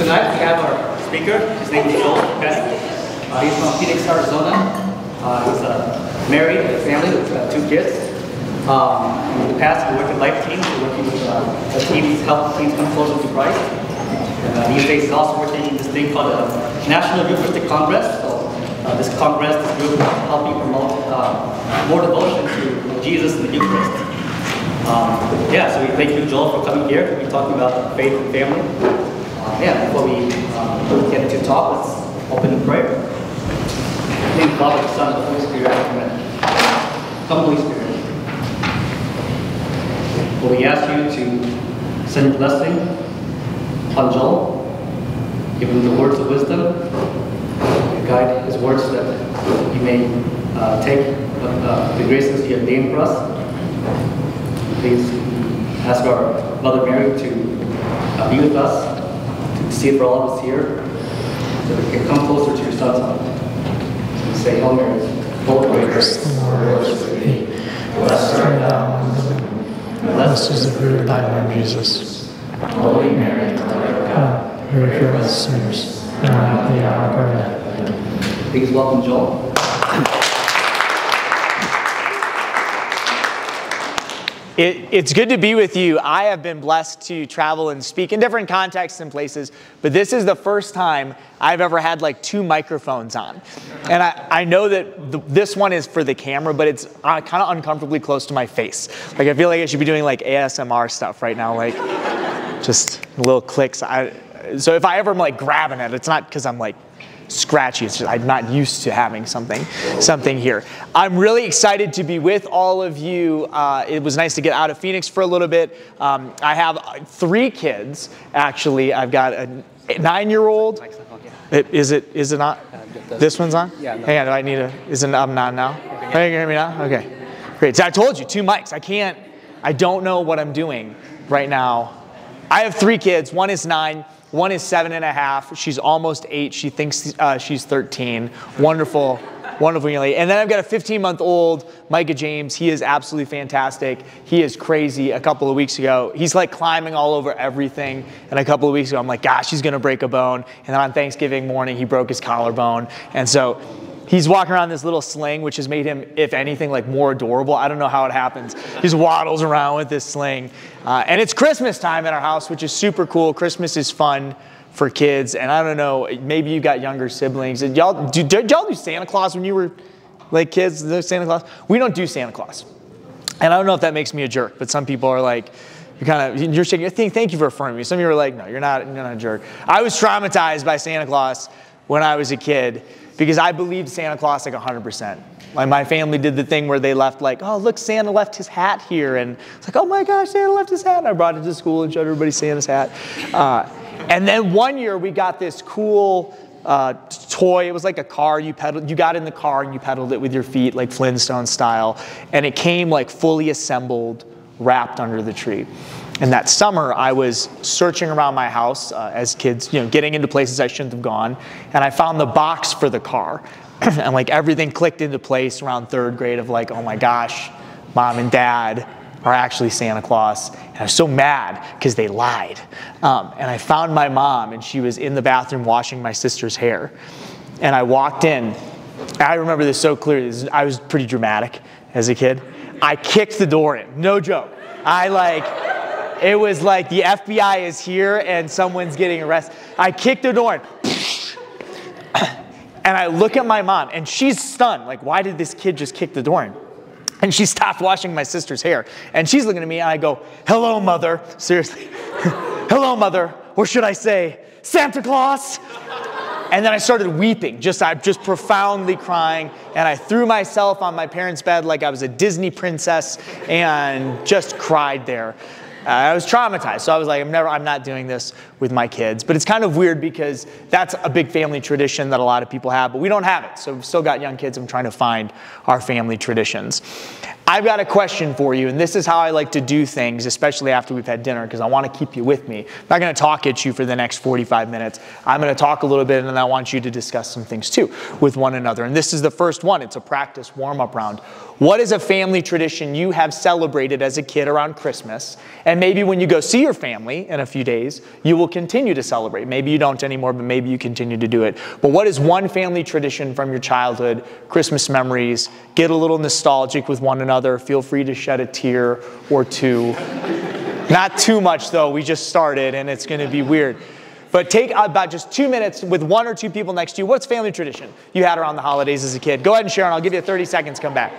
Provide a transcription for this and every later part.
Tonight we have our speaker. His name is Joel. He's from Phoenix, Arizona. He's married, with a family with 2 kids. In the past, he worked with Life Teams, working with teams, help teams come closer to Christ. And these days, he's also working in this thing called the National Eucharistic Congress. So this Congress, this group, is helping promote more devotion to Jesus and the Eucharist. So we thank you, Joel, for coming here to be talking about faith and family. Before we get into talk, let's open in prayer. In the name of the Father, the Son, and the Holy Spirit. Amen. Come, Holy Spirit. Well, we ask you to send your blessing upon Joel, give him the words of wisdom, and guide his words so that he may take the graces you have ordained for us. Please ask our Mother Mary to be with us, to see for all of us here, so that we can come closer to your Son's heart. So we say, Hail Mary, full of grace, the Lord is with thee. Blessed art thou among women, and blessed is the fruit of thy womb, Jesus. Holy Mary, Mother of God, pray for us sinners, now and at the hour of our death. Please welcome Joel. It's good to be with you. I have been blessed to travel and speak in different contexts and places, but this is the first time I've ever had like 2 microphones on. And I know that this one is for the camera, but it's kind of uncomfortably close to my face. Like I feel like I should be doing like ASMR stuff right now, like just little clicks. So if I ever am like grabbing it, it's not because I'm like scratchy. It's just I'm not used to having something here. I'm really excited to be with all of you. It was nice to get out of Phoenix for a little bit. I have 3 kids, actually. I've got a 9-year-old. Is it not? This one's on? Yeah. No. Hang on, do I need is it on now? Can you hear me now? Okay. Great. So I told you, 2 mics. I don't know what I'm doing right now. I have 3 kids. One is 9. One is 7.5. She's almost 8. She thinks she's 13. Wonderful, wonderful young lady. And then I've got a 15-month-old, Micah James. He is absolutely fantastic. He is crazy. A couple of weeks ago, he's like climbing all over everything. And a couple of weeks ago, I'm like, gosh, he's going to break a bone. And then on Thanksgiving morning, he broke his collarbone. And so he's walking around this little sling, which has made him, if anything, like more adorable. I don't know how it happens. He just waddles around with this sling. And it's Christmas time at our house, which is super cool. Christmas is fun for kids. And I don't know, maybe you got younger siblings. Did y'all do Santa Claus when you were like kids? Santa Claus? We don't do Santa Claus. And I don't know if that makes me a jerk, but some people are like, you're shaking your thing. Thank you for affirming me. Some of you are like, no, you're not a jerk. I was traumatized by Santa Claus when I was a kid, because I believed Santa Claus like 100%. Like my family did the thing where they left like, oh, look, Santa left his hat here. And it's like, oh my gosh, Santa left his hat. And I brought it to school and showed everybody Santa's hat. And then one year we got this cool toy. It was like a car you got in the car and you pedaled it with your feet, like Flintstone style. And it came like fully assembled, wrapped under the tree. And that summer, I was searching around my house as kids, getting into places I shouldn't have gone. And I found the box for the car. And like everything clicked into place around 3rd grade of like, oh my gosh, Mom and Dad are actually Santa Claus. And I was so mad because they lied. And I found my mom, and she was in the bathroom washing my sister's hair. And I walked in. I remember this so clearly. I was pretty dramatic as a kid. I kicked the door in. No joke. It was like the FBI is here and someone's getting arrested. I kicked the door in. And I look at my mom, and she's stunned. Like, why did this kid just kick the door in? And she stopped washing my sister's hair. And she's looking at me, and I go, hello, Mother. Seriously. Hello, Mother. Or should I say, Santa Claus? And then I started weeping, just profoundly crying. And I threw myself on my parents' bed like I was a Disney princess and just cried there. I was traumatized, so I was like, I'm not doing this with my kids. But it's kind of weird because that's a big family tradition that a lot of people have, but we don't have it. So we've still got young kids. I'm trying to find our family traditions. I've got a question for you, and this is how I like to do things, especially after we've had dinner, because I want to keep you with me. I'm not going to talk at you for the next 45 minutes. I'm going to talk a little bit, and then I want you to discuss some things too with one another. And this is the first one. It's a practice warm-up round. What is a family tradition you have celebrated as a kid around Christmas? And maybe when you go see your family in a few days, you will continue to celebrate. Maybe you don't anymore, but maybe you continue to do it. But what is one family tradition from your childhood, Christmas memories? Get a little nostalgic with one another. Feel free to shed a tear or two. Not too much, though. We just started, and it's going to be weird. But take about just 2 minutes with one or two people next to you. What's family tradition you had around the holidays as a kid? Go ahead and share, and I'll give you 30 seconds. Come back.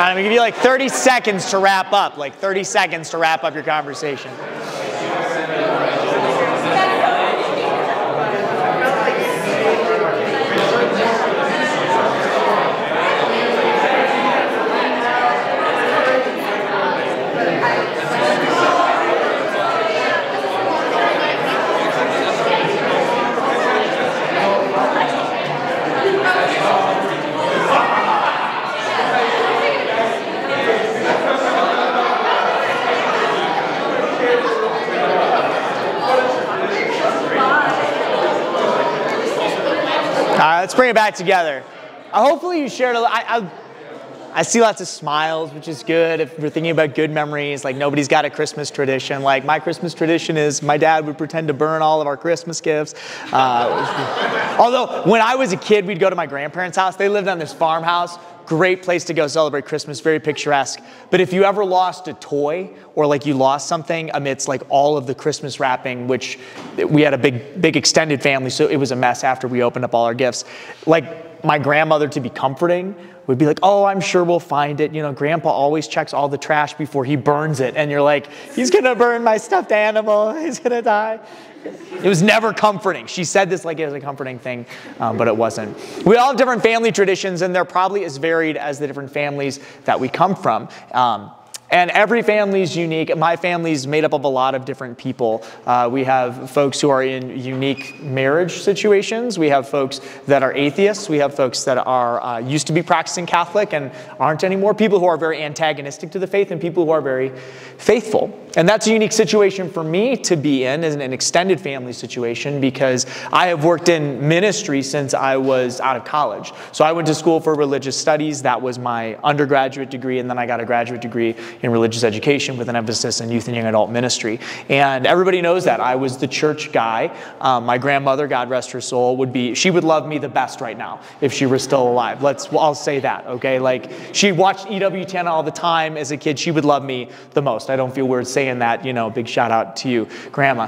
I'm going to give you like 30 seconds to wrap up, like 30 seconds to wrap up your conversation. Let's bring it back together. Hopefully you shared I see lots of smiles, which is good. If we're thinking about good memories, like nobody's got a Christmas tradition. Like my Christmas tradition is my dad would pretend to burn all of our Christmas gifts. Although when I was a kid, we'd go to my grandparents' house. They lived on this farmhouse. Great place to go celebrate Christmas, very picturesque. But if you ever lost a toy or like you lost something amidst like all of the Christmas wrapping, which we had a big extended family, so it was a mess after we opened up all our gifts. Like my grandmother, to be comforting, would be like, oh, I'm sure we'll find it. You know, Grandpa always checks all the trash before he burns it. And you're like, he's gonna burn my stuffed animal, he's gonna die. It was never comforting. She said this like it was a comforting thing, but it wasn't. We all have different family traditions, and they're probably as varied as the different families that we come from. And every family is unique. My family's made up of a lot of different people. We have folks who are in unique marriage situations. We have folks that are atheists. We have folks that are used to be practicing Catholic and aren't anymore. People who are very antagonistic to the faith and people who are very faithful. And that's a unique situation for me to be in, as an extended family situation, because I have worked in ministry since I was out of college. So I went to school for religious studies. That was my undergraduate degree, and then I got a graduate degree in religious education with an emphasis in youth and young adult ministry. And everybody knows that. I was the church guy. My grandmother, God rest her soul, she would love me the best right now if she were still alive. I'll say that, okay? Like, she watched EWTN all the time as a kid. She would love me the most. I don't feel weird saying that, big shout out to you, Grandma.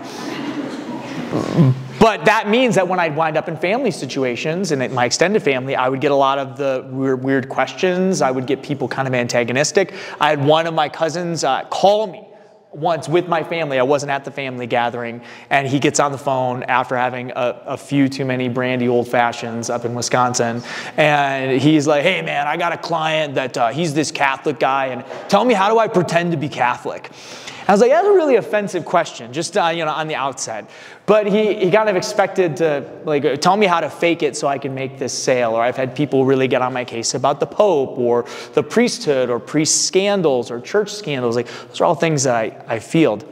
But that means that when I'd wind up in family situations, and in my extended family, I would get a lot of the weird questions. I would get people kind of antagonistic. I had one of my cousins call me once with my family. I wasn't at the family gathering, and he gets on the phone after having a few too many brandy old fashions up in Wisconsin, and he's like, "Hey man, I got a client that he's this Catholic guy, and tell me, how do I pretend to be Catholic?" I was like, that's a really offensive question, just on the outset. But he kind of expected to tell me how to fake it so I can make this sale. Or I've had people really get on my case about the Pope or the priesthood or priest scandals or church scandals. Those are all things that I field.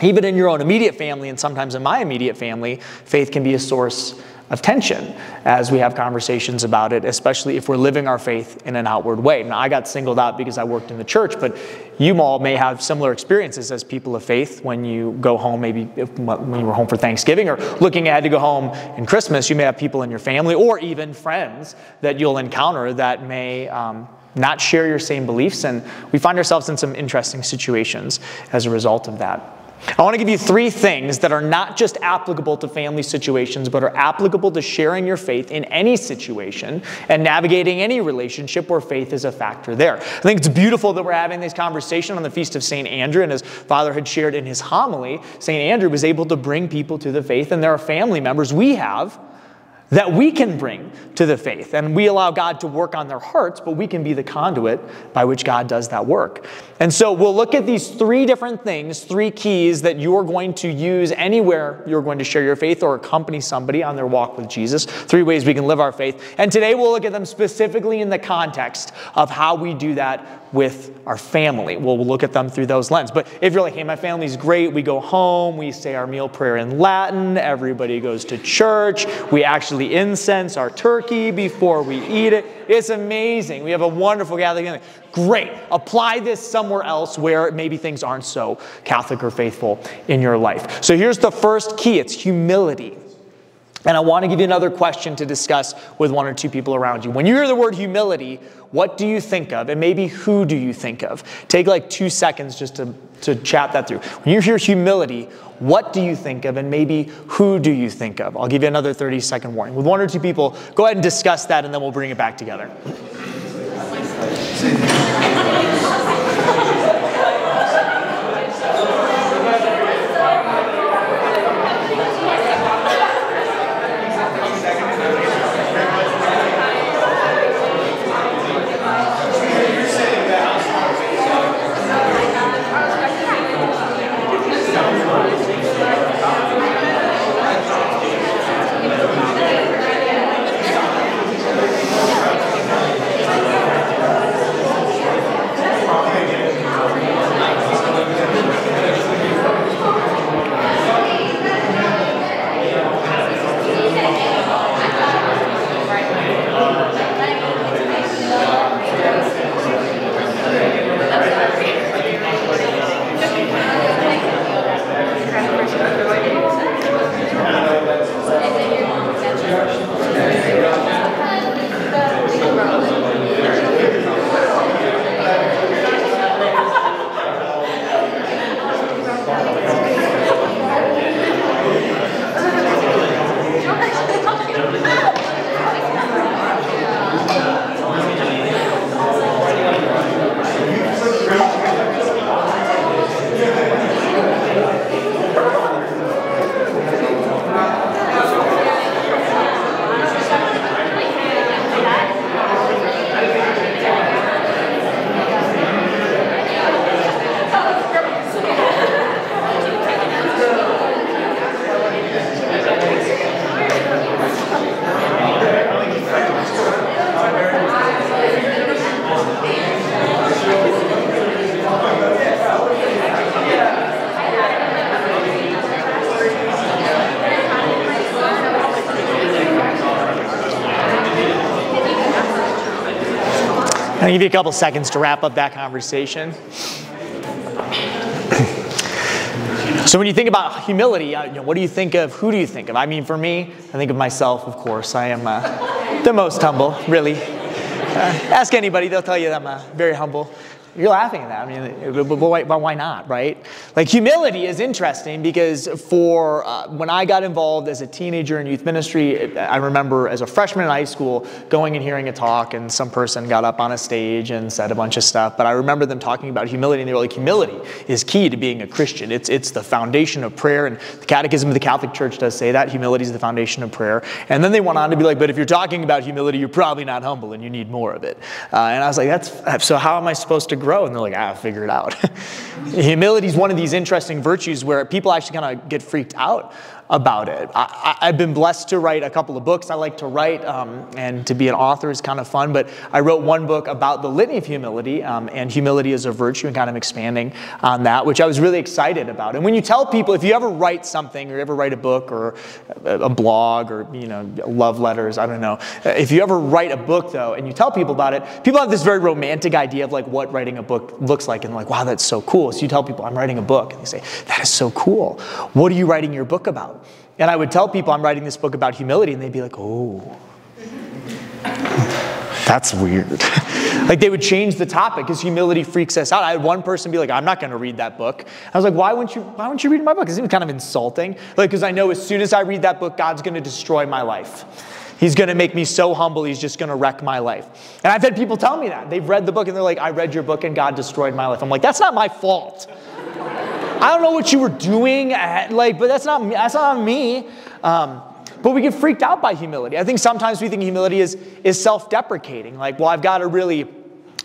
Even in your own immediate family, and sometimes in my immediate family, faith can be a source of tension as we have conversations about it, especially if we're living our faith in an outward way. Now, I got singled out because I worked in the church, but you all may have similar experiences as people of faith when you go home, maybe when you were home for Thanksgiving, or looking ahead to go home in Christmas. You may have people in your family or even friends that you'll encounter that may not share your same beliefs, and we find ourselves in some interesting situations as a result of that. I want to give you 3 things that are not just applicable to family situations, but are applicable to sharing your faith in any situation and navigating any relationship where faith is a factor there. I think it's beautiful that we're having this conversation on the Feast of St. Andrew, and as Father had shared in his homily, St. Andrew was able to bring people to the faith, and there are family members we have that we can bring to the faith. And we allow God to work on their hearts, but we can be the conduit by which God does that work. And so we'll look at these 3 different things, 3 keys that you're going to use anywhere you're going to share your faith or accompany somebody on their walk with Jesus. 3 ways we can live our faith. And today we'll look at them specifically in the context of how we do that with our family. We'll look at them through those lenses. But if you're like, hey, my family's great, we go home, we say our meal prayer in Latin, everybody goes to church, we actually incense our turkey before we eat it. It's amazing. We have a wonderful Catholic family. Great. Apply this somewhere else where maybe things aren't so Catholic or faithful in your life. So here's the first key. It's humility. And I want to give you another question to discuss with 1 or 2 people around you. When you hear the word humility, what do you think of? And maybe who do you think of? Take like 2 seconds just to chat that through. When you hear humility, what do you think of? And maybe who do you think of? I'll give you another 30-second warning. With 1 or 2 people, go ahead and discuss that, and then we'll bring it back together. I'll give you a couple seconds to wrap up that conversation. So when you think about humility, what do you think of? Who do you think of? I mean, for me, I think of myself, of course. I am the most humble, really. Ask anybody, they'll tell you that I'm very humble. You're laughing at that. I mean, but why not, right? Like, humility is interesting because for when I got involved as a teenager in youth ministry, I remember as a freshman in high school going and hearing a talk, and some person got up on a stage and said a bunch of stuff. But I remember them talking about humility, and they were like, humility is key to being a Christian. It's the foundation of prayer, and the Catechism of the Catholic Church does say that. Humility is the foundation of prayer. And then they went on to be like, but if you're talking about humility, you're probably not humble, and you need more of it. And I was like, so how am I supposed to grow? And they're like, I'll figure it out. Humility is one of these interesting virtues where people actually kind of get freaked out about it. I've been blessed to write a couple of books. I like to write, and to be an author is kind of fun, but I wrote one book about the litany of humility, and humility as a virtue, and kind of expanding on that, which I was really excited about. And when you tell people, if you ever write something, or you ever write a book, or a blog, or love letters, I don't know. If you ever write a book, though, and you tell people about it, people have this very romantic idea of like what writing a book looks like, and like, wow, that's so cool. So you tell people, I'm writing a book, and they say, that is so cool. What are you writing your book about? And I would tell people I'm writing this book about humility, and they'd be like, oh, that's weird. Like, they would change the topic because humility freaks us out. I had one person be like, I'm not going to read that book. I was like, why wouldn't you read my book? It seems kind of insulting. Like, because I know as soon as I read that book, God's going to destroy my life. He's going to make me so humble, he's just going to wreck my life. And I've had people tell me that. They've read the book, and they're like, I read your book, and God destroyed my life. I'm like, that's not my fault. I don't know what you were doing, but that's not on me. But we get freaked out by humility. I think sometimes we think humility is self-deprecating. Like, well, I've got to really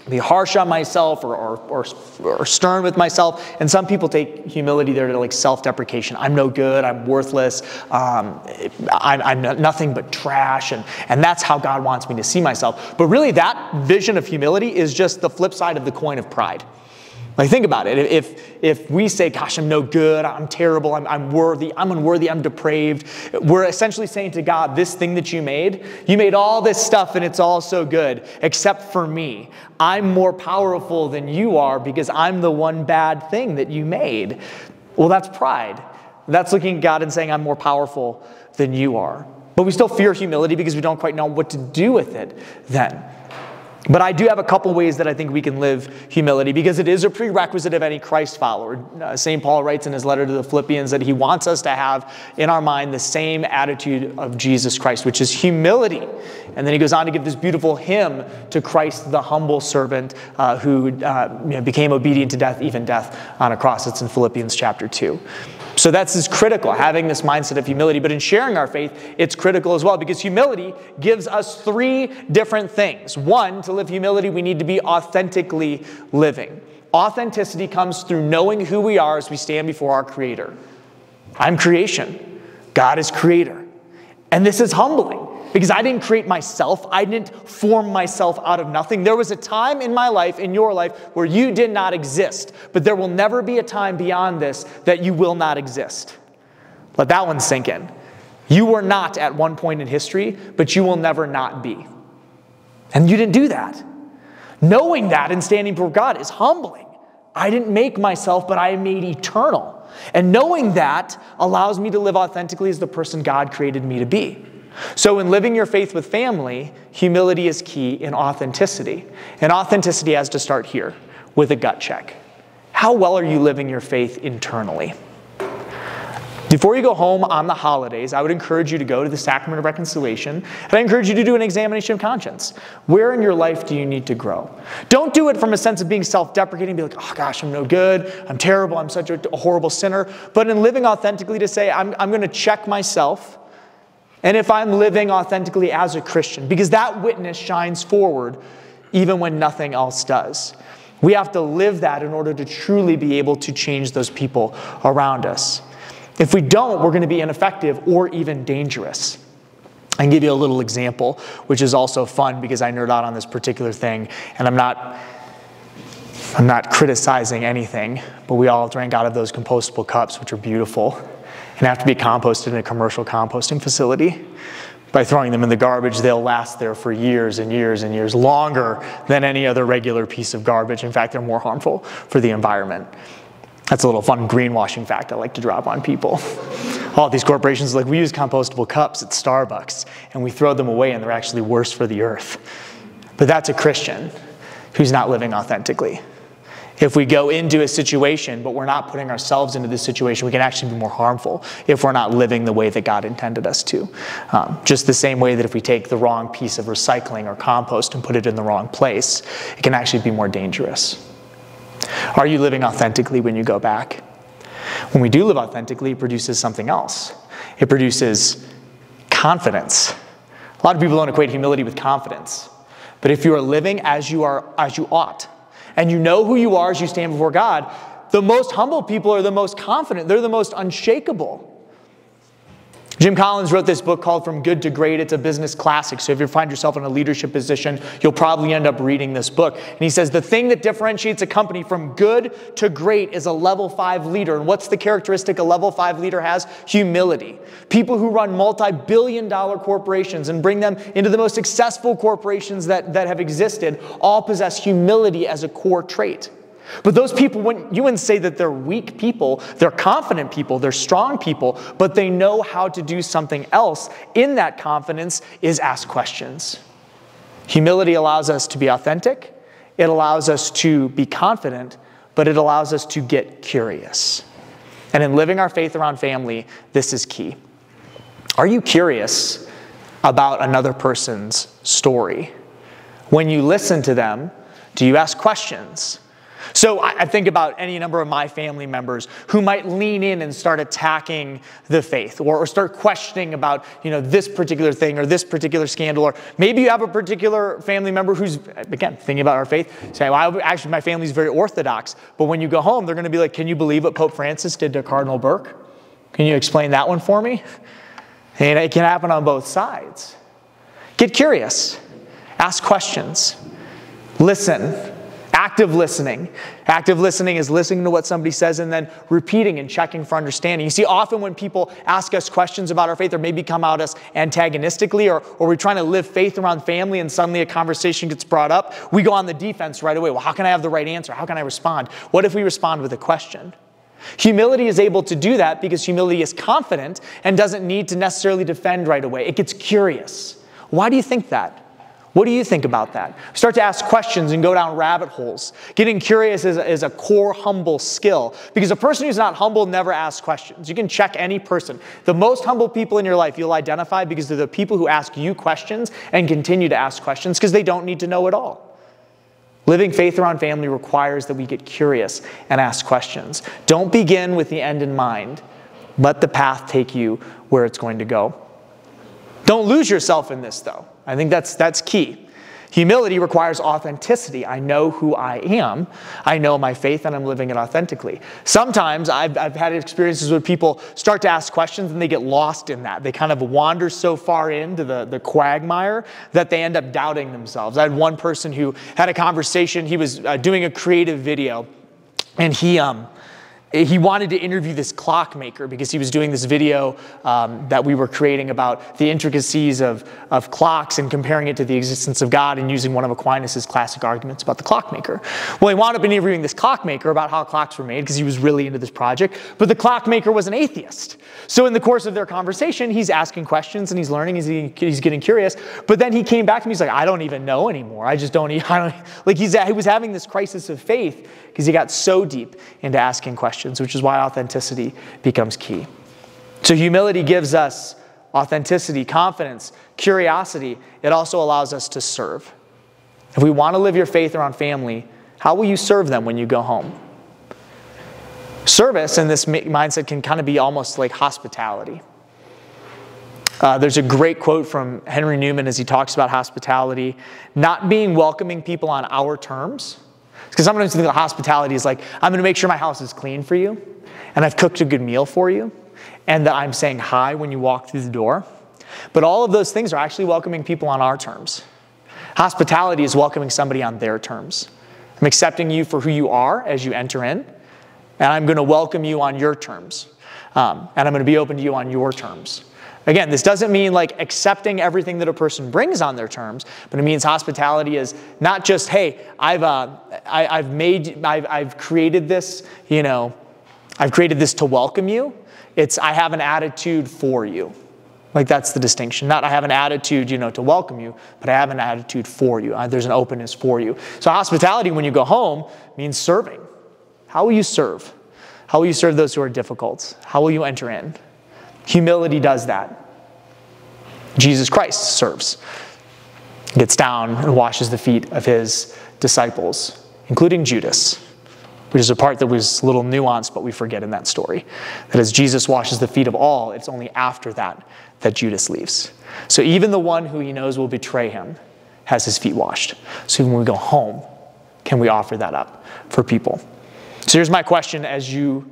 be harsh on myself or stern with myself. And some people take humility there to like self-deprecation. I'm no good. I'm worthless. I'm nothing but trash. And that's how God wants me to see myself. But really, that vision of humility is just the flip side of the coin of pride. Like, think about it. If we say, gosh, I'm no good, I'm terrible, I'm unworthy, I'm depraved, we're essentially saying to God, this thing that you made all this stuff and it's all so good, except for me. I'm more powerful than you are because I'm the one bad thing that you made. Well, that's pride. That's looking at God and saying, I'm more powerful than you are. But we still fear humility because we don't quite know what to do with it then. But I do have a couple ways that I think we can live humility, because it is a prerequisite of any Christ follower. St. Paul writes in his letter to the Philippians that he wants us to have in our mind the same attitude of Jesus Christ, which is humility. And then he goes on to give this beautiful hymn to Christ, the humble servant who became obedient to death, even death on a cross. It's in Philippians chapter 2. So that's critical, having this mindset of humility. But in sharing our faith, it's critical as well, because humility gives us three different things. One, to live humility, we need to be authentically living. Authenticity comes through knowing who we are as we stand before our Creator. I'm creation. God is Creator. And this is humbling, because I didn't create myself. I didn't form myself out of nothing. There was a time in my life, in your life, where you did not exist. But there will never be a time beyond this that you will not exist. Let that one sink in. You were not at one point in history, but you will never not be. And you didn't do that. Knowing that and standing before God is humbling. I didn't make myself, but I am made eternal. And knowing that allows me to live authentically as the person God created me to be. So in living your faith with family, humility is key in authenticity. And authenticity has to start here with a gut check. How well are you living your faith internally? Before you go home on the holidays, I would encourage you to go to the Sacrament of Reconciliation, and I encourage you to do an examination of conscience. Where in your life do you need to grow? Don't do it from a sense of being self-deprecating, be like, oh gosh, I'm no good, I'm terrible, I'm such a horrible sinner. But in living authentically, to say, I'm going to check myself, and if I'm living authentically as a Christian, because that witness shines forward even when nothing else does. We have to live that in order to truly be able to change those people around us. If we don't, we're going to be ineffective or even dangerous. I can give you a little example, which is also fun because I nerd out on this particular thing, and I'm not criticizing anything, but we all drank out of those compostable cups, which are beautiful, and have to be composted in a commercial composting facility. By throwing them in the garbage, they'll last there for years and years and years, longer than any other regular piece of garbage. In fact, they're more harmful for the environment. That's a little fun greenwashing fact I like to drop on people. All these corporations, like, we use compostable cups at Starbucks, and we throw them away, and they're actually worse for the earth. But that's a Christian who's not living authentically. If we go into a situation, but we're not putting ourselves into this situation, we can actually be more harmful if we're not living the way that God intended us to. Just the same way that if we take the wrong piece of recycling or compost and put it in the wrong place, it can actually be more dangerous. Are you living authentically when you go back? When we do live authentically, it produces something else. It produces confidence. A lot of people don't equate humility with confidence. But if you are living as you ought, and you know who you are as you stand before God, the most humble people are the most confident. They're the most unshakable. Jim Collins wrote this book called From Good to Great. It's a business classic. So if you find yourself in a leadership position, you'll probably end up reading this book. And he says, the thing that differentiates a company from good to great is a level 5 leader. And what's the characteristic a level 5 leader has? Humility. People who run multi-billion-dollar corporations and bring them into the most successful corporations that have existed all possess humility as a core trait. But those people, you wouldn't say that they're weak people. They're confident people. They're strong people. But they know how to do something else. In that confidence is ask questions. Humility allows us to be authentic. It allows us to be confident. But it allows us to get curious. And in living our faith around family, this is key. Are you curious about another person's story? When you listen to them, do you ask questions? So I think about any number of my family members who might lean in and start attacking the faith or start questioning about, this particular thing or this particular scandal. Or maybe you have a particular family member who's, again, thinking about our faith, saying, well, actually, my family's very orthodox. But when you go home, they're going to be like, can you believe what Pope Francis did to Cardinal Burke? Can you explain that one for me? And it can happen on both sides. Get curious. Ask questions. Listen. Active listening. Active listening is listening to what somebody says and then repeating and checking for understanding. You see, often when people ask us questions about our faith or maybe come at us antagonistically or we're trying to live faith around family and suddenly a conversation gets brought up, we go on the defense right away. Well, how can I have the right answer? How can I respond? What if we respond with a question? Humility is able to do that because humility is confident and doesn't need to necessarily defend right away. It gets curious. Why do you think that? What do you think about that? Start to ask questions and go down rabbit holes. Getting curious is a core humble skill because a person who's not humble never asks questions. You can check any person. The most humble people in your life you'll identify because they're the people who ask you questions and continue to ask questions because they don't need to know it all. Living faith around family requires that we get curious and ask questions. Don't begin with the end in mind. Let the path take you where it's going to go. Don't lose yourself in this, though. I think that's key. Humility requires authenticity. I know who I am. I know my faith, and I'm living it authentically. Sometimes I've had experiences where people start to ask questions, and they get lost in that. They kind of wander so far into the quagmire that they end up doubting themselves. I had one person who had a conversation. He was doing a creative video, and he wanted to interview this clockmaker because he was doing this video that we were creating about the intricacies of clocks and comparing it to the existence of God and using one of Aquinas' classic arguments about the clockmaker. Well, he wound up interviewing this clockmaker about how clocks were made because he was really into this project, but the clockmaker was an atheist. So in the course of their conversation, he's asking questions and he's learning, he's getting curious, but then he came back to me, he's like, I don't even know anymore. He was having this crisis of faith because he got so deep into asking questions, which is why authenticity becomes key. So humility gives us authenticity, confidence, curiosity. It also allows us to serve. If we want to live your faith around family, how will you serve them when you go home? Service in this mindset can kind of be almost like hospitality. There's a great quote from Henry Newman as he talks about hospitality, not being welcoming people on our terms. Because sometimes think of hospitality is like, I'm going to make sure my house is clean for you, and I've cooked a good meal for you, and that I'm saying hi when you walk through the door. But all of those things are actually welcoming people on our terms. Hospitality is welcoming somebody on their terms. I'm accepting you for who you are as you enter in, and I'm going to welcome you on your terms. And I'm going to be open to you on your terms. Again, this doesn't mean like accepting everything that a person brings on their terms, but it means hospitality is not just, hey, I've created this, I've created this to welcome you. It's I have an attitude for you. Like that's the distinction. Not I have an attitude, to welcome you, but I have an attitude for you. There's an openness for you. So hospitality, when you go home, means serving. How will you serve? How will you serve those who are difficult? How will you enter in? Humility does that. Jesus Christ serves. He gets down and washes the feet of his disciples, including Judas, which is a part that was a little nuanced, but we forget in that story. That as Jesus washes the feet of all, it's only after that that Judas leaves. So even the one who he knows will betray him has his feet washed. So when we go home, can we offer that up for people? So here's my question as you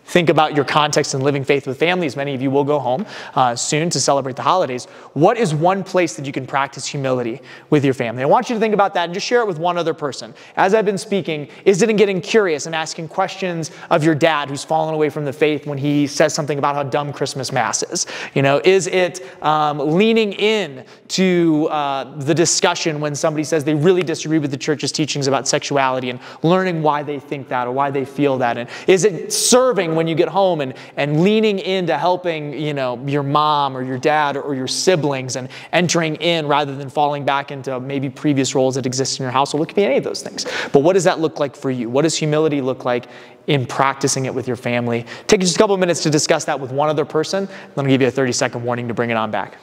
think about your context in living faith with families. Many of you will go home soon to celebrate the holidays. What is one place that you can practice humility with your family? I want you to think about that and just share it with one other person. As I've been speaking, is it in getting curious and asking questions of your dad who's fallen away from the faith when he says something about how dumb Christmas Mass is? Is it leaning in to the discussion when somebody says they really disagree with the church's teachings about sexuality and learning why they think that or why they feel that? And is it serving when you get home and leaning into helping, your mom or your dad or your siblings and entering in rather than falling back into maybe previous roles that exist in your household? It could be any of those things. But what does that look like for you? What does humility look like in practicing it with your family? Take just a couple of minutes to discuss that with one other person. Then I'll give you a 30-second warning to bring it on back.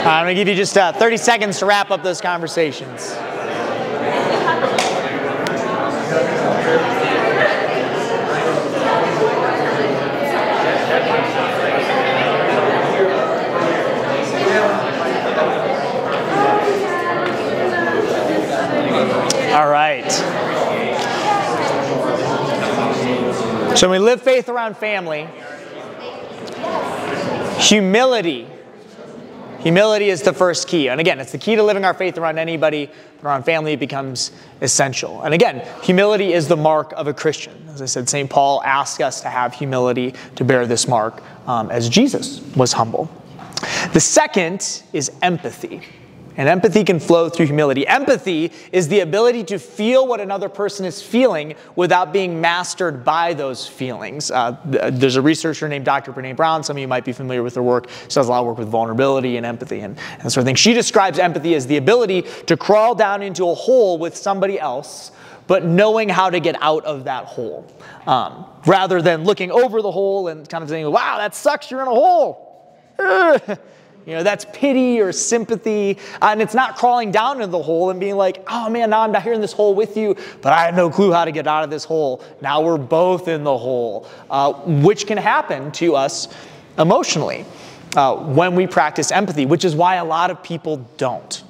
I'm going to give you just 30 seconds to wrap up those conversations. All right. So when we live faith around family, humility is the first key. And again, it's the key to living our faith around anybody, but around family it becomes essential. And again, humility is the mark of a Christian. As I said, St. Paul asks us to have humility to bear this mark as Jesus was humble. The second is empathy. And empathy can flow through humility. Empathy is the ability to feel what another person is feeling without being mastered by those feelings. There's a researcher named Dr. Brene Brown. Some of you might be familiar with her work. She does a lot of work with vulnerability and empathy and that sort of thing. She describes empathy as the ability to crawl down into a hole with somebody else, but knowing how to get out of that hole. Rather than looking over the hole and kind of saying, wow, that sucks, you're in a hole. You know, that's pity or sympathy, and it's not crawling down into the hole and being like, oh man, now I'm not here in this hole with you, but I have no clue how to get out of this hole. Now we're both in the hole, which can happen to us emotionally when we practice empathy, which is why a lot of people don't.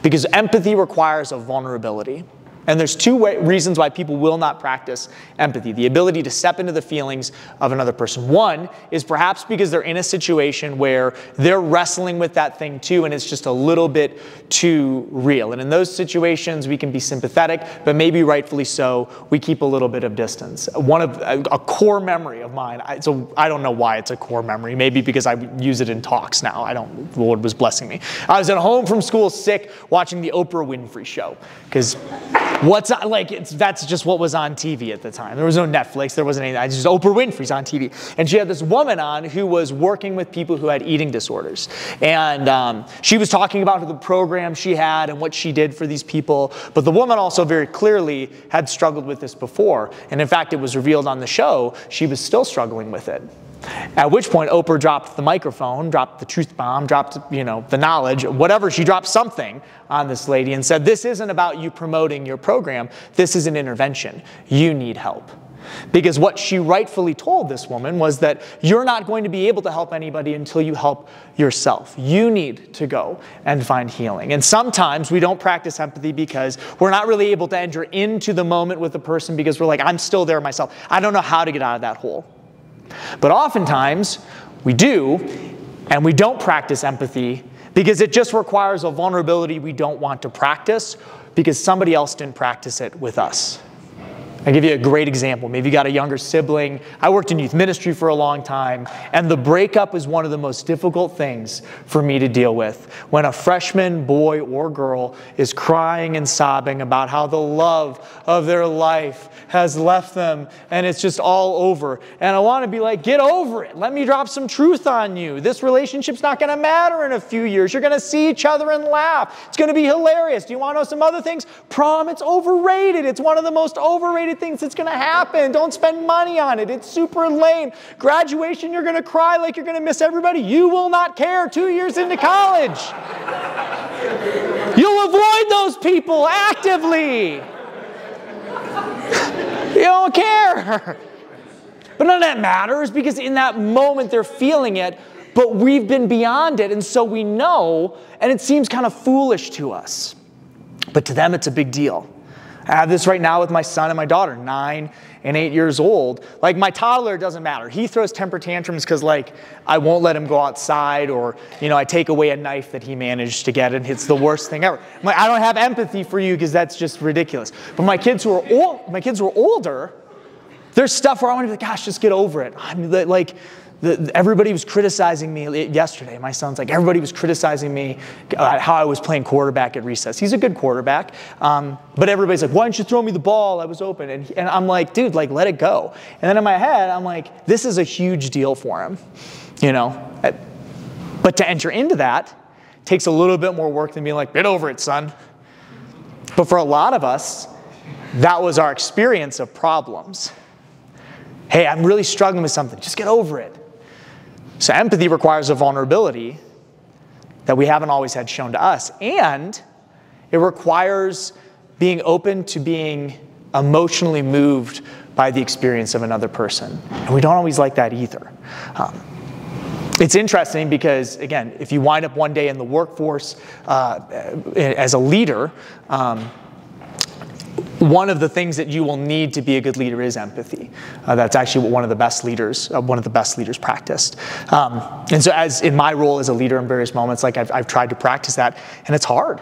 Because empathy requires a vulnerability. And there's two reasons why people will not practice empathy. The ability to step into the feelings of another person. One is perhaps because they're in a situation where they're wrestling with that thing too, and it's just a little bit too real. And in those situations, we can be sympathetic, but maybe rightfully so, we keep a little bit of distance. A core memory of mine, so I don't know why it's a core memory, maybe because I use it in talks now. The Lord was blessing me. I was at home from school sick watching the Oprah Winfrey Show, because that's just what was on TV at the time. There was no Netflix, there wasn't anything. Just Oprah Winfrey's on TV. And she had this woman on who was working with people who had eating disorders. And she was talking about the program she had and what she did for these people. But the woman also very clearly had struggled with this before. And in fact, it was revealed on the show, she was still struggling with it. At which point Oprah dropped the microphone, dropped the truth bomb, dropped, the knowledge, whatever. She dropped something on this lady and said, this isn't about you promoting your program. This is an intervention. You need help. Because what she rightfully told this woman was that you're not going to be able to help anybody until you help yourself. You need to go and find healing. And sometimes we don't practice empathy because we're not really able to enter into the moment with the person because we're like, I'm still there myself. I don't know how to get out of that hole. But oftentimes, we do, and we don't practice empathy because it just requires a vulnerability we don't want to practice because somebody else didn't practice it with us. I'll give you a great example. Maybe you got a younger sibling. I worked in youth ministry for a long time, and the breakup is one of the most difficult things for me to deal with. When a freshman boy or girl is crying and sobbing about how the love of their life has left them, and it's just all over. And I want to be like, get over it. Let me drop some truth on you. This relationship's not going to matter in a few years. You're going to see each other and laugh. It's going to be hilarious. Do you want to know some other things? Prom, it's overrated. It's one of the most overrated things that's going to happen. Don't spend money on it. It's super lame. Graduation, you're going to cry like you're going to miss everybody. You will not care 2 years into college. You'll avoid those people actively. You don't care. But none of that matters because in that moment they're feeling it, but we've been beyond it, and so we know, and it seems kind of foolish to us. But to them, it's a big deal. I have this right now with my son and my daughter, 9 and 8 years old. Like, my toddler, it doesn't matter. He throws temper tantrums because, I won't let him go outside, or, I take away a knife that he managed to get, and it's the worst thing ever. I'm like, I don't have empathy for you because that's just ridiculous. But my kids who are older, there's stuff where I want to be like, gosh, just get over it. I mean, everybody was criticizing me yesterday. My son's like, everybody was criticizing me how I was playing quarterback at recess. He's a good quarterback. But everybody's like, why didn't you throw me the ball? I was open. And I'm like, dude, let it go. And then in my head, I'm like, this is a huge deal for him, But to enter into that takes a little bit more work than being like, get over it, son. But for a lot of us, that was our experience of problems. Hey, I'm really struggling with something. Just get over it. So empathy requires a vulnerability, that we haven't always had shown to us. And it requires being open to being emotionally moved by the experience of another person. And we don't always like that either. It's interesting because, again, if you wind up one day in the workforce as a leader, one of the things that you will need to be a good leader is empathy. That's actually what one of the best leaders practiced. And so as in my role as a leader in various moments, like I've tried to practice that, and it's hard.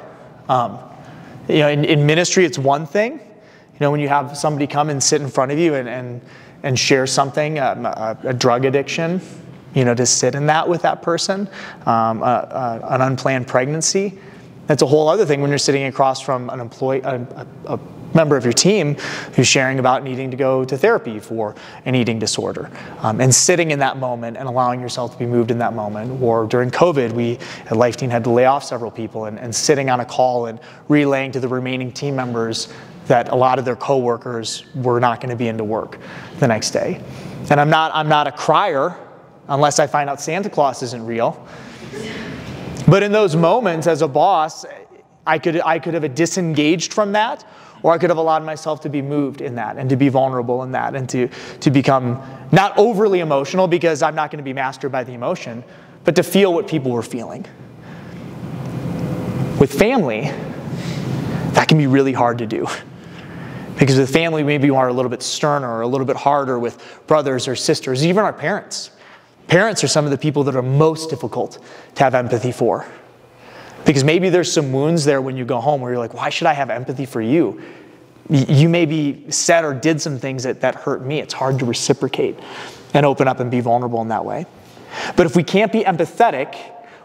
In ministry, it's one thing. When you have somebody come and sit in front of you and share something, a drug addiction, to sit in that with that person, an unplanned pregnancy. That's a whole other thing when you're sitting across from an employee, a member of your team who's sharing about needing to go to therapy for an eating disorder. And sitting in that moment and allowing yourself to be moved in that moment. Or during COVID, we at Life Team had to lay off several people and sitting on a call and relaying to the remaining team members that a lot of their coworkers were not going to be into work the next day. And I'm not a crier unless I find out Santa Claus isn't real. But in those moments as a boss, I could have disengaged from that, or I could have allowed myself to be moved in that and to be vulnerable in that and to become not overly emotional, because I'm not going to be mastered by the emotion, but to feel what people were feeling. With family, that can be really hard to do. Because with family, maybe you are a little bit sterner or a little bit harder with brothers or sisters, even our parents. Parents are some of the people that are most difficult to have empathy for. Because maybe there's some wounds there when you go home where you're like, why should I have empathy for you? You maybe said or did some things that hurt me. It's hard to reciprocate and open up and be vulnerable in that way. But if we can't be empathetic,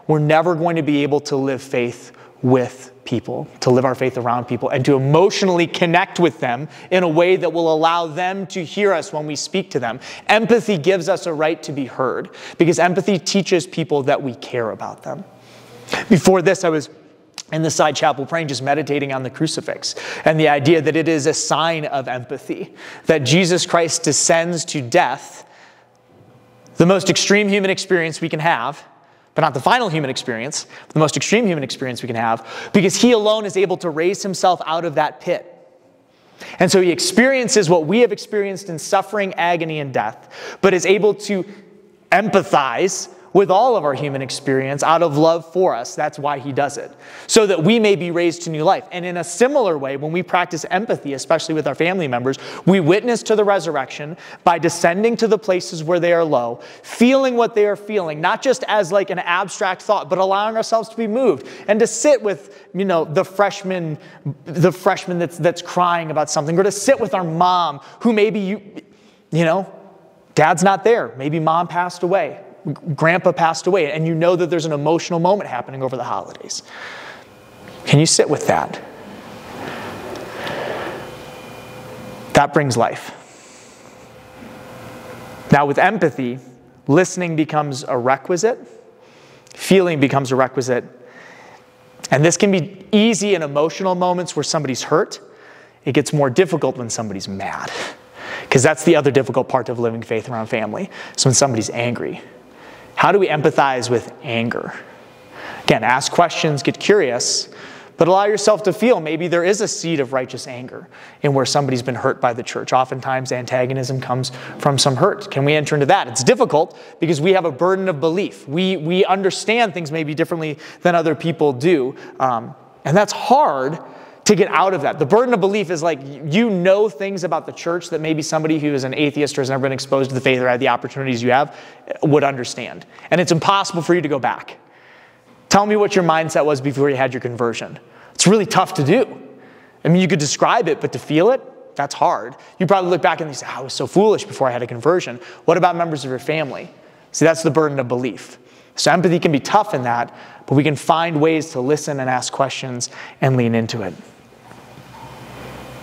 we're never going to be able to live faith with people, to live our faith around people, and to emotionally connect with them in a way that will allow them to hear us when we speak to them. Empathy gives us a right to be heard, because empathy teaches people that we care about them. Before this, I was in the side chapel praying, just meditating on the crucifix and the idea that it is a sign of empathy, that Jesus Christ descends to death, the most extreme human experience we can have, but not the final human experience, the most extreme human experience we can have, because he alone is able to raise himself out of that pit. And so he experiences what we have experienced in suffering, agony, and death, but is able to empathize with all of our human experience out of love for us. That's why he does it, so that we may be raised to new life. And in a similar way, when we practice empathy, especially with our family members, we witness to the resurrection by descending to the places where they are low, feeling what they are feeling, not just as like an abstract thought, but allowing ourselves to be moved and to sit with, the freshman that's crying about something, or to sit with our mom who maybe dad's not there, maybe mom passed away, grandpa passed away, and you know that there's an emotional moment happening over the holidays. Can you sit with that? That brings life. Now with empathy, listening becomes a requisite, feeling becomes a requisite, and this can be easy in emotional moments where somebody's hurt. It gets more difficult when somebody's mad, because that's the other difficult part of living faith around family. So when somebody's angry, how do we empathize with anger? Again, ask questions, get curious, but allow yourself to feel maybe there is a seed of righteous anger in where somebody's been hurt by the church. Oftentimes, antagonism comes from some hurt. Can we enter into that? It's difficult because we have a burden of belief. We understand things maybe differently than other people do, and that's hard to get out of that. The burden of belief is like, things about the church that maybe somebody who is an atheist or has never been exposed to the faith or had the opportunities you have would understand. And it's impossible for you to go back. Tell me what your mindset was before you had your conversion. It's really tough to do. I mean, you could describe it, but to feel it, that's hard. You probably look back and you say, I was so foolish before I had a conversion. What about members of your family? See, that's the burden of belief. So empathy can be tough in that, but we can find ways to listen and ask questions and lean into it.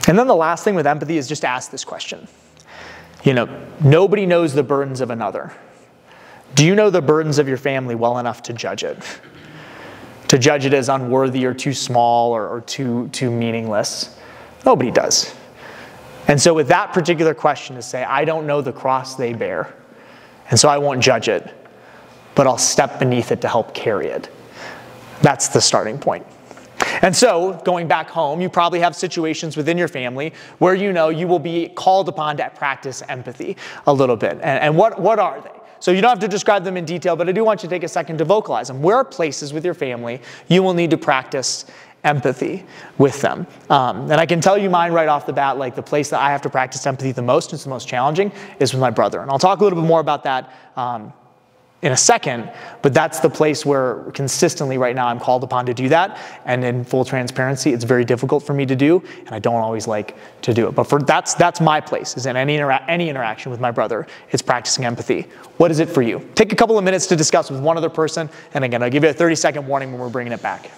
And then the last thing with empathy is just ask this question. Nobody knows the burdens of another. Do you know the burdens of your family well enough to judge it? To judge it as unworthy or too small or too meaningless? Nobody does. And so with that particular question to say, I don't know the cross they bear, and so I won't judge it, but I'll step beneath it to help carry it. That's the starting point. And so, going back home, you probably have situations within your family where you know you will be called upon to practice empathy a little bit. And what are they? So you don't have to describe them in detail, but I do want you to take a second to vocalize them. Where are places with your family you will need to practice empathy with them? And I can tell you mine right off the bat, like the place that I have to practice empathy the most, it's the most challenging, is with my brother. And I'll talk a little bit more about that in a second, but that's the place where consistently right now I'm called upon to do that. And in full transparency, it's very difficult for me to do, and I don't always like to do it. But that's my place, is in any interaction with my brother, it's practicing empathy. What is it for you? Take a couple of minutes to discuss with one other person, and again, I'll give you a 30-second warning when we're bringing it back.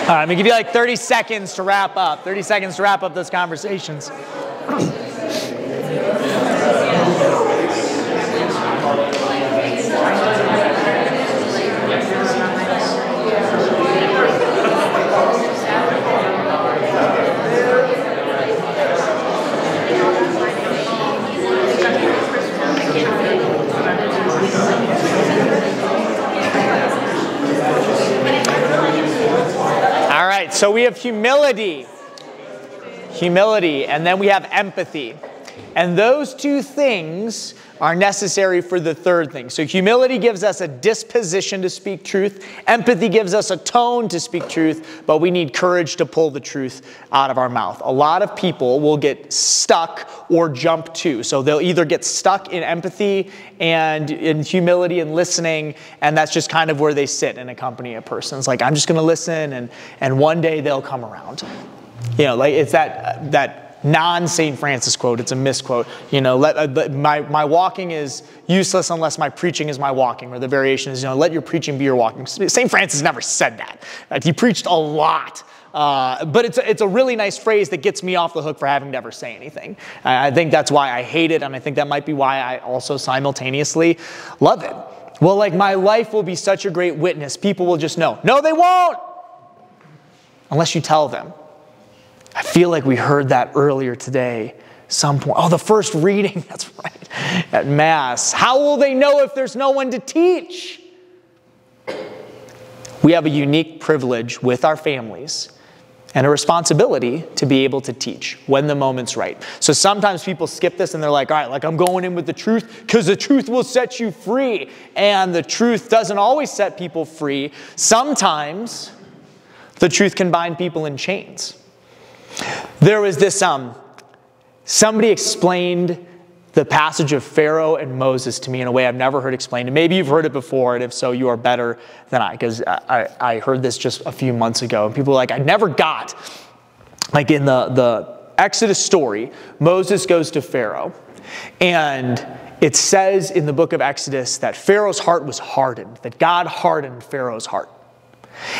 All right, I'm gonna give you like 30 seconds to wrap up. 30 seconds to wrap up those conversations. All right, so we have humility, and then we have empathy. And those two things are necessary for the third thing. So humility gives us a disposition to speak truth. Empathy gives us a tone to speak truth, but we need courage to pull the truth out of our mouth. A lot of people will get stuck or jump to. So they'll either get stuck in empathy and in humility and listening, and that's just kind of where they sit in a company of persons. Like, I'm just going to listen, and one day they'll come around. You know, like it's that non-St. Francis quote. It's a misquote. You know, my walking is useless unless my preaching is my walking. Or the variation is, you know, let your preaching be your walking. St. Francis never said that. He preached a lot. But it's a really nice phrase that gets me off the hook for having to ever say anything. I think that's why I hate it, and I think that might be why I also simultaneously love it. Well, like my life will be such a great witness. People will just know. No, they won't. Unless you tell them. I feel like we heard that earlier today. Some point. Oh, the first reading. That's right. At Mass. How will they know if there's no one to teach? We have a unique privilege with our families and a responsibility to be able to teach when the moment's right. So sometimes people skip this and they're like, all right, like I'm going in with the truth because the truth will set you free. And the truth doesn't always set people free. Sometimes the truth can bind people in chains. There was this, somebody explained the passage of Pharaoh and Moses to me in a way I've never heard explained. And maybe you've heard it before, and if so, you are better than I, because I heard this just a few months ago. And people were like, I never got, like in the Exodus story, Moses goes to Pharaoh. And it says in the book of Exodus that Pharaoh's heart was hardened, that God hardened Pharaoh's heart.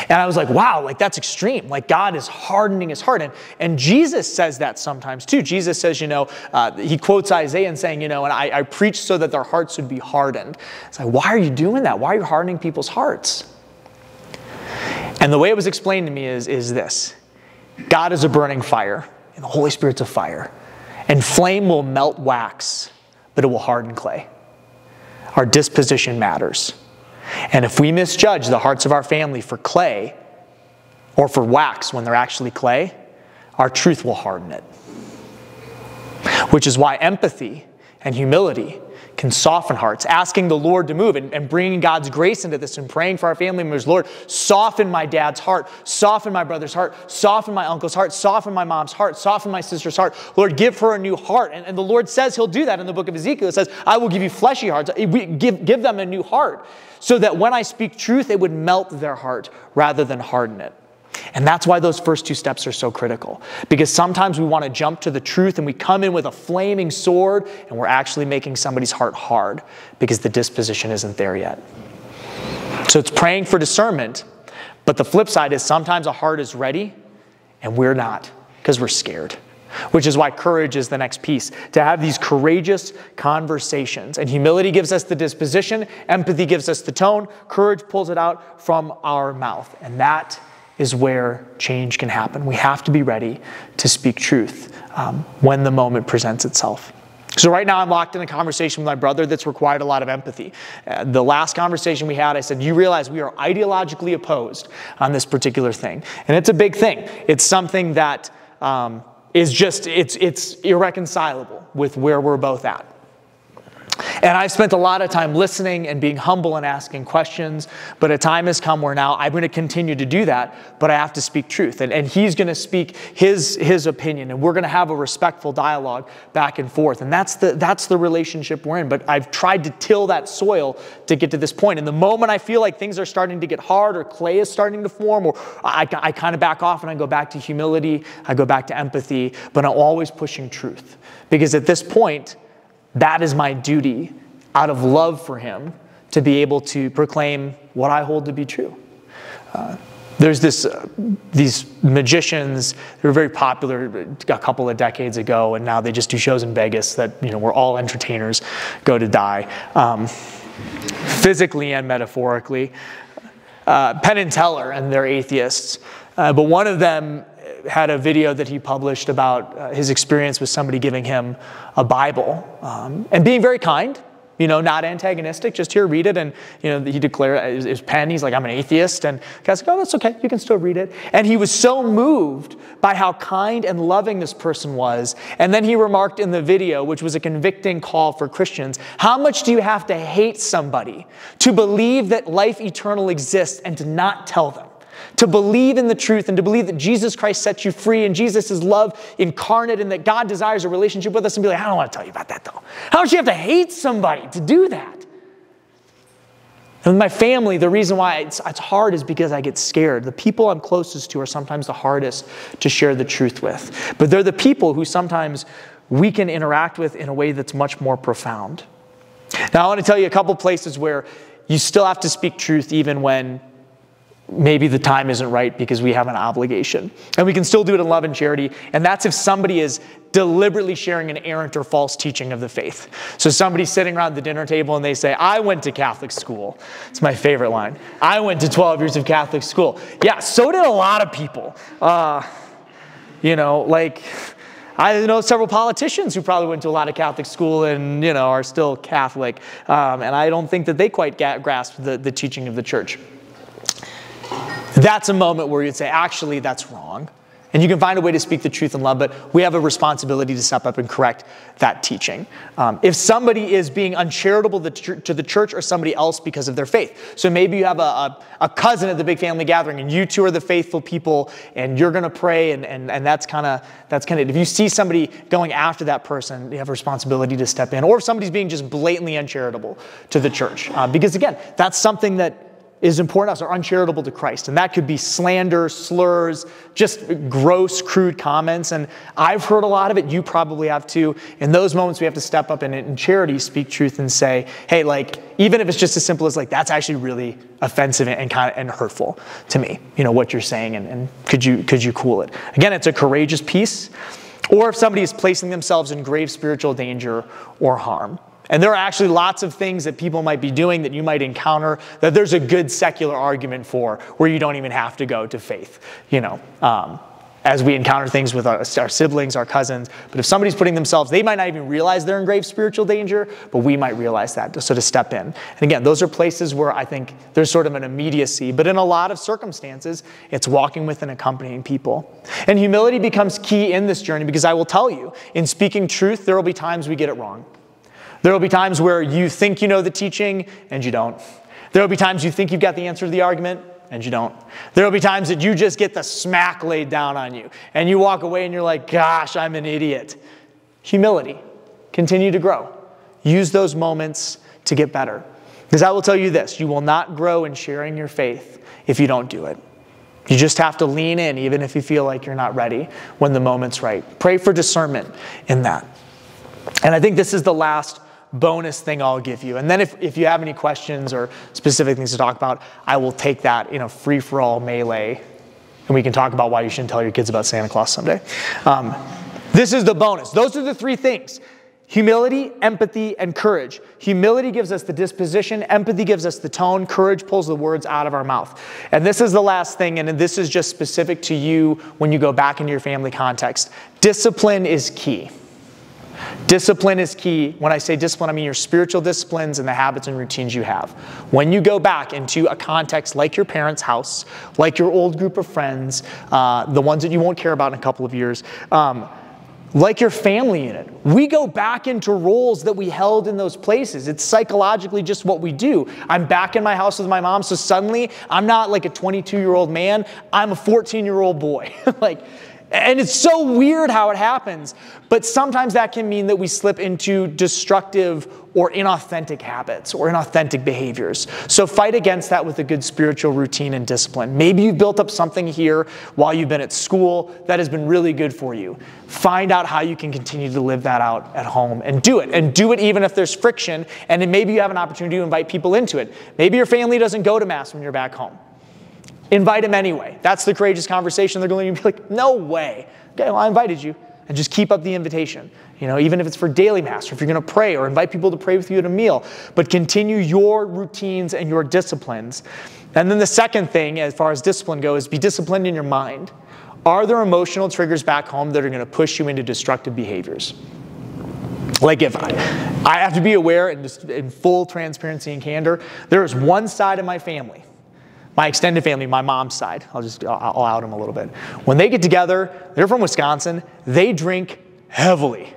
And I was like, wow, like that's extreme. Like God is hardening his heart. And Jesus says that sometimes too. Jesus says, he quotes Isaiah and saying, and I preach so that their hearts would be hardened. It's like, why are you doing that? Why are you hardening people's hearts? And the way it was explained to me is this. God is a burning fire, and the Holy Spirit's a fire. And flame will melt wax, but it will harden clay. Our disposition matters. And if we misjudge the hearts of our family for clay or for wax when they're actually clay, our truth will harden it. Which is why empathy and humility can soften hearts. Asking the Lord to move and bringing God's grace into this and praying for our family members. Lord, soften my dad's heart, soften my brother's heart, soften my uncle's heart, soften my mom's heart, soften my sister's heart. Lord, give her a new heart. And the Lord says he'll do that in the book of Ezekiel. It says, I will give you fleshy hearts. Give them a new heart so that when I speak truth, it would melt their heart rather than harden it. And that's why those first two steps are so critical. Because sometimes we want to jump to the truth and we come in with a flaming sword and we're actually making somebody's heart hard because the disposition isn't there yet. So it's praying for discernment, but the flip side is sometimes a heart is ready and we're not because we're scared. Which is why courage is the next piece. To have these courageous conversations. And humility gives us the disposition. Empathy gives us the tone. Courage pulls it out from our mouth. And that is where change can happen. We have to be ready to speak truth when the moment presents itself. So right now I'm locked in a conversation with my brother that's required a lot of empathy. The last conversation we had, I said, you realize we are ideologically opposed on this particular thing. And it's a big thing. It's something that it's irreconcilable with where we're both at. And I've spent a lot of time listening and being humble and asking questions, but a time has come where now I'm going to continue to do that, but I have to speak truth. And he's going to speak his opinion, and we're going to have a respectful dialogue back and forth. And that's the relationship we're in. But I've tried to till that soil to get to this point. And the moment I feel like things are starting to get hard or clay is starting to form, or I kind of back off and I go back to humility, I go back to empathy, but I'm always pushing truth. Because at this point, that is my duty out of love for him to be able to proclaim what I hold to be true. There's these magicians who were very popular a couple of decades ago, and now they just do shows in Vegas that, where all entertainers go to die, physically and metaphorically. Penn and Teller, and they're atheists. But one of them had a video that he published about his experience with somebody giving him a Bible and being very kind, not antagonistic, just here, read it. And, he declared his pen, he's like, I'm an atheist. And the guy's like, oh, that's okay, you can still read it. And he was so moved by how kind and loving this person was. And then he remarked in the video, which was a convicting call for Christians, how much do you have to hate somebody to believe that life eternal exists and to not tell them? To believe in the truth and to believe that Jesus Christ sets you free and Jesus is love incarnate and that God desires a relationship with us, and be like, I don't want to tell you about that though. How much do you have to hate somebody to do that? And my family, the reason why it's hard is because I get scared. The people I'm closest to are sometimes the hardest to share the truth with. But they're the people who sometimes we can interact with in a way that's much more profound. Now I want to tell you a couple places where you still have to speak truth even when maybe the time isn't right because we have an obligation. And we can still do it in love and charity, and that's if somebody is deliberately sharing an errant or false teaching of the faith. So somebody's sitting around the dinner table and they say, I went to Catholic school. It's my favorite line. I went to 12 years of Catholic school. Yeah, so did a lot of people. You know, like, I know several politicians who probably went to a lot of Catholic school and, you know, are still Catholic. And I don't think that they quite grasp the teaching of the church. That's a moment where you'd say, actually, that's wrong. And you can find a way to speak the truth in love, but we have a responsibility to step up and correct that teaching. If somebody is being uncharitable to the church or somebody else because of their faith. So maybe you have a cousin at the big family gathering and you two are the faithful people and you're going to pray and that's kind of it. If you see somebody going after that person, you have a responsibility to step in. Or if somebody's being just blatantly uncharitable to the church. Because again, that's something that is important to us, or uncharitable to Christ. And that could be slander, slurs, just gross, crude comments. And I've heard a lot of it. You probably have too. In those moments, we have to step up and in charity speak truth and say, hey, like, even if it's just as simple as like, that's actually really offensive and hurtful to me, you know, what you're saying, and could you cool it? Again, it's a courageous piece. Or if somebody is placing themselves in grave spiritual danger or harm. And there are actually lots of things that people might be doing that you might encounter that there's a good secular argument for where you don't even have to go to faith, you know, as we encounter things with our siblings, our cousins. But if somebody's putting themselves, they might not even realize they're in grave spiritual danger, but we might realize that, so to step in. And again, those are places where I think there's sort of an immediacy, but in a lot of circumstances, it's walking with and accompanying people. And humility becomes key in this journey because I will tell you, in speaking truth, there will be times we get it wrong. There will be times where you think you know the teaching and you don't. There will be times you think you've got the answer to the argument and you don't. There will be times that you just get the smack laid down on you and you walk away and you're like, gosh, I'm an idiot. Humility. Continue to grow. Use those moments to get better. Because I will tell you this, you will not grow in sharing your faith if you don't do it. You just have to lean in even if you feel like you're not ready when the moment's right. Pray for discernment in that. And I think this is the last bonus thing I'll give you. And then if you have any questions or specific things to talk about, I will take that in a free-for-all melee, and we can talk about why you shouldn't tell your kids about Santa Claus someday. This is the bonus. Those are the three things. Humility, empathy, and courage. Humility gives us the disposition. Empathy gives us the tone. Courage pulls the words out of our mouth. And this is the last thing, and this is just specific to you when you go back into your family context. Discipline is key. Discipline is key. When I say discipline, I mean your spiritual disciplines and the habits and routines you have. When you go back into a context like your parents' house, like your old group of friends, the ones that you won't care about in a couple of years, like your family unit, we go back into roles that we held in those places. It's psychologically just what we do. I'm back in my house with my mom, so suddenly I'm not like a 22-year-old man, I'm a 14-year-old boy. And it's so weird how it happens, but sometimes that can mean that we slip into destructive or inauthentic habits or inauthentic behaviors. So fight against that with a good spiritual routine and discipline. Maybe you've built up something here while you've been at school that has been really good for you. Find out how you can continue to live that out at home and do it. And do it even if there's friction, and then maybe you have an opportunity to invite people into it. Maybe your family doesn't go to Mass when you're back home. Invite them anyway. That's the courageous conversation. They're going to be like, no way. Okay, well, I invited you. And just keep up the invitation. You know, even if it's for daily Mass, or if you're going to pray or invite people to pray with you at a meal. But continue your routines and your disciplines. And then the second thing, as far as discipline goes, be disciplined in your mind. Are there emotional triggers back home that are going to push you into destructive behaviors? Like if I have to be aware, and just in full transparency and candor, there is one side of my family, my extended family, my mom's side, I'll out them a little bit. When they get together, they're from Wisconsin, they drink heavily.